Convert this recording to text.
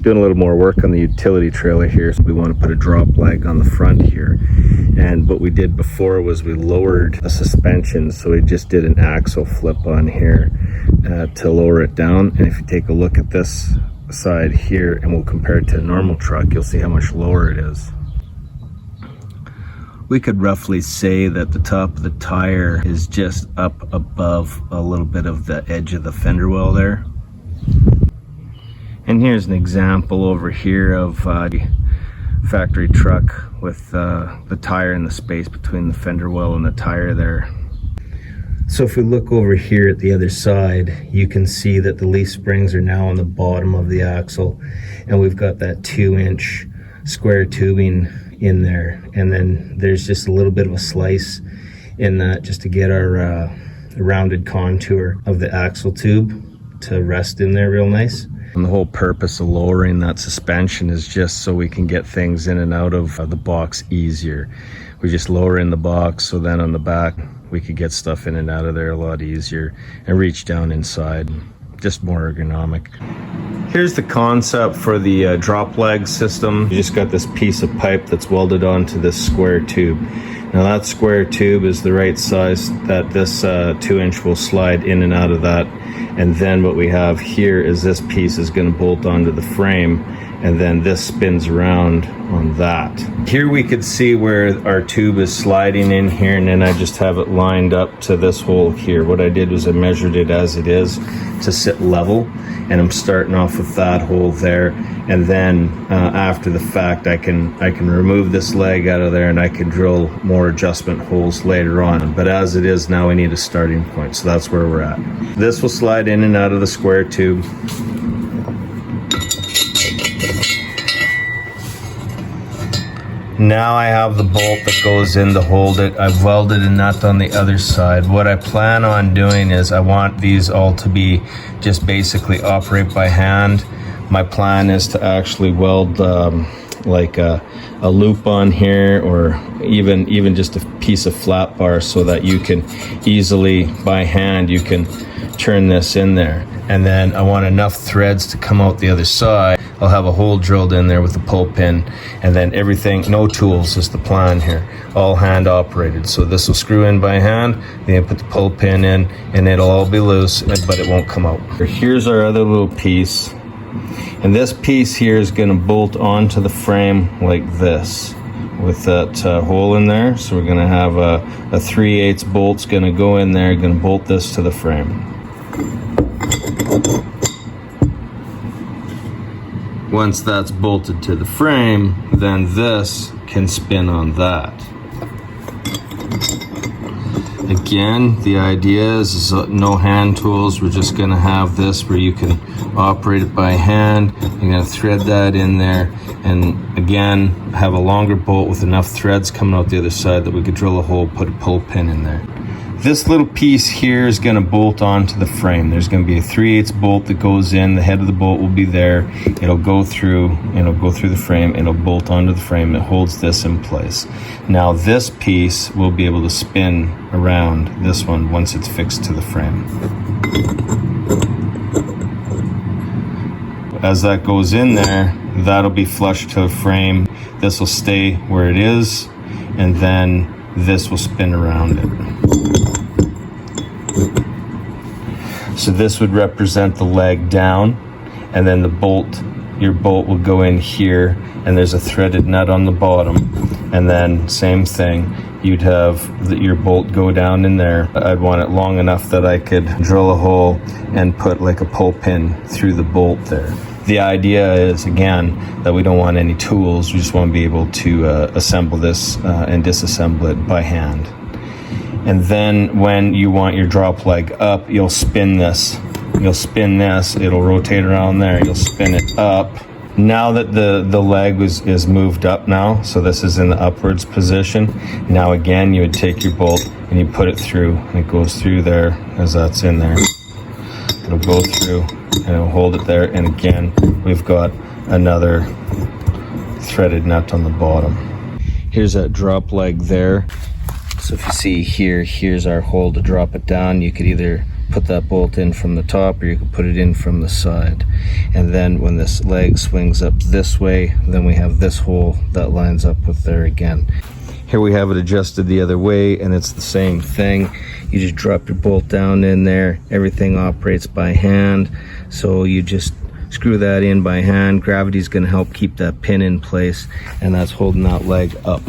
doing a little more work on the utility trailer here, so we want to put a drop leg on the front here. And what we did before was we lowered the suspension, so we just did an axle flip on here to lower it down. And if you take a look at this side here and we'll compare it to a normal truck, you'll see how much lower it is. We could roughly say that the top of the tire is just up above a little bit of the edge of the fender well there. And here's an example over here of a factory truck with the tire and the space between the fender well and the tire there. So if we look over here at the other side, you can see that the leaf springs are now on the bottom of the axle, and we've got that 2-inch square tubing in there, and then there's just a little bit of a slice in that just to get our rounded contour of the axle tube to rest in there real nice. And the whole purpose of lowering that suspension is just so we can get things in and out of the box easier. We just lower in the box, so then on the back we could get stuff in and out of there a lot easier and reach down inside, just more ergonomic. Here's the concept for the drop leg system. You just got this piece of pipe that's welded onto this square tube. Now that square tube is the right size that this 2-inch will slide in and out of that. And then what we have here is this piece is going to bolt onto the frame, and then this spins around on that. Here we could see where our tube is sliding in here, and then I just have it lined up to this hole here. What I did was I measured it as it is to sit level, and I'm starting off with that hole there, and then after the fact I can remove this leg out of there and I can drill more adjustment holes later on. But as it is now, we need a starting point, so that's where we're at. This will slide in and out of the square tube. Now I have the bolt that goes in to hold it. I've welded a nut on the other side. What I plan on doing is I want these all to be just basically operate by hand. My plan is to actually weld like a loop on here, or even just a piece of flat bar, so that you can easily by hand you can turn this in there. And then I want enough threads to come out the other side. I'll have a hole drilled in there with a pull pin, and then everything, no tools is the plan here, all hand operated. So this will screw in by hand, then put the pull pin in, and it'll all be loose, but it won't come out. Here's our other little piece, and this piece here is going to bolt onto the frame like this with that hole in there. So we're going to have a 3/8 bolt's going to go in there, going to bolt this to the frame. Once that's bolted to the frame, then this can spin on that. Again, the idea is no hand tools. We're just going to have this where you can operate it by hand. You're going to thread that in there, and again, have a longer bolt with enough threads coming out the other side that we could drill a hole, put a pull pin in there. This little piece here is going to bolt onto the frame. There's going to be a 3/8 bolt that goes in. The head of the bolt will be there. It'll go through the frame. It'll bolt onto the frame. It holds this in place. Now this piece will be able to spin around this one once it's fixed to the frame. As that goes in there, that'll be flush to the frame. This will stay where it is, and then this will spin around it. So this would represent the leg down, and then the bolt, your bolt will go in here, and there's a threaded nut on the bottom, and then same thing, you'd have your bolt go down in there. I'd want it long enough that I could drill a hole and put like a pull pin through the bolt there. The idea is, again, that we don't want any tools. We just want to be able to assemble this and disassemble it by hand. And then when you want your drop leg up, you'll spin this. You'll spin this, it'll rotate around there, you'll spin it up. Now that the leg is moved up now, so this is in the upwards position. Now again, you would take your bolt and you put it through, and it goes through there as that's in there. It'll go through and it'll hold it there, and again, we've got another threaded nut on the bottom. Here's that drop leg there. So if you see here, here's our hole to drop it down. You could either put that bolt in from the top, or you can put it in from the side. And then when this leg swings up this way, then we have this hole that lines up with there again. Here we have it adjusted the other way, and it's the same thing. You just drop your bolt down in there. Everything operates by hand, so you just screw that in by hand. Gravity's going to help keep that pin in place, and that's holding that leg up.